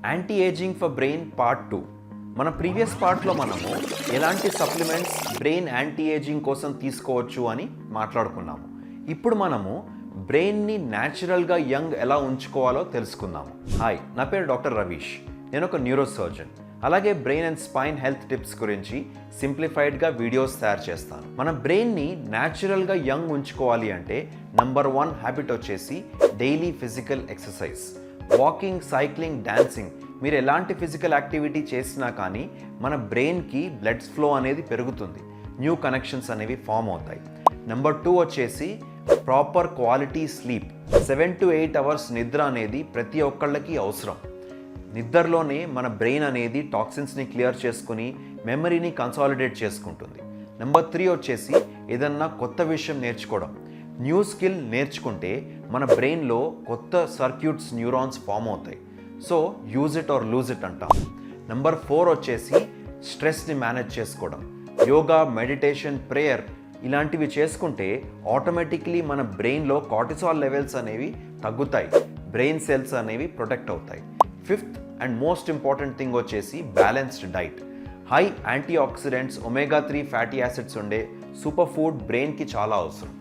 Anti ageing for brain part 2. మన previous పార్ట్లో మనము ఎలాంటి సప్లిమెంట్స్ బ్రెయిన్ యాంటీ ఏజింగ్ కోసం తీసుకోవచ్చు అని మాట్లాడుకున్నాము. ఇప్పుడు మనము బ్రెయిన్ని న్యాచురల్గా యంగ్ ఎలా ఉంచుకోవాలో తెలుసుకుందాము. హాయ్, నా పేరు డాక్టర్ రవీష్. నేను ఒక న్యూరో సర్జన్. అలాగే brain and spine health tips గురించి సింప్లిఫైడ్గా వీడియోస్ తయారు చేస్తాను. మన బ్రెయిన్ని న్యాచురల్గా యంగ్ ఉంచుకోవాలి అంటే నంబర్ 1 హ్యాబిట్ వచ్చేసి daily physical exercise. Walking, cycling, dancing, మీరు ఎలాంటి ఫిజికల్ యాక్టివిటీ చేసినా కానీ మన బ్రెయిన్కి బ్లడ్ ఫ్లో అనేది పెరుగుతుంది, న్యూ కనెక్షన్స్ అనేవి ఫామ్ అవుతాయి. నెంబర్ 2 వచ్చేసి proper quality sleep. 7 to 8 hours నిద్ర అనేది ప్రతి ఒక్కళ్ళకి అవసరం. నిద్రలోనే మన బ్రెయిన్ అనేది టాక్సిన్స్ని క్లియర్ చేసుకుని మెమరీని కన్సాలిడేట్ చేసుకుంటుంది. నెంబర్ 3 వచ్చేసి ఏదన్నా కొత్త విషయం నేర్చుకోవడం. న్యూ స్కిల్ నేర్చుకుంటే మన బ్రెయిన్లో కొత్త సర్క్యూట్స్, న్యూరాన్స్ ఫామ్ అవుతాయి. So use it or lose it అంటాం. నెంబర్ 4 వచ్చేసి స్ట్రెస్ని మేనేజ్ చేసుకోవడం. యోగా, మెడిటేషన్, ప్రేయర్ ఇలాంటివి చేసుకుంటే ఆటోమేటిక్లీ మన బ్రెయిన్లో కార్టిసాల్ లెవెల్స్ అనేవి తగ్గుతాయి, బ్రెయిన్ సెల్స్ అనేవి ప్రొటెక్ట్ అవుతాయి. 5th and most important thing వచ్చేసి balanced diet. High antioxidants, omega 3 fatty acids ఉండే సూపర్ ఫుడ్ బ్రెయిన్కి చాలా అవసరం.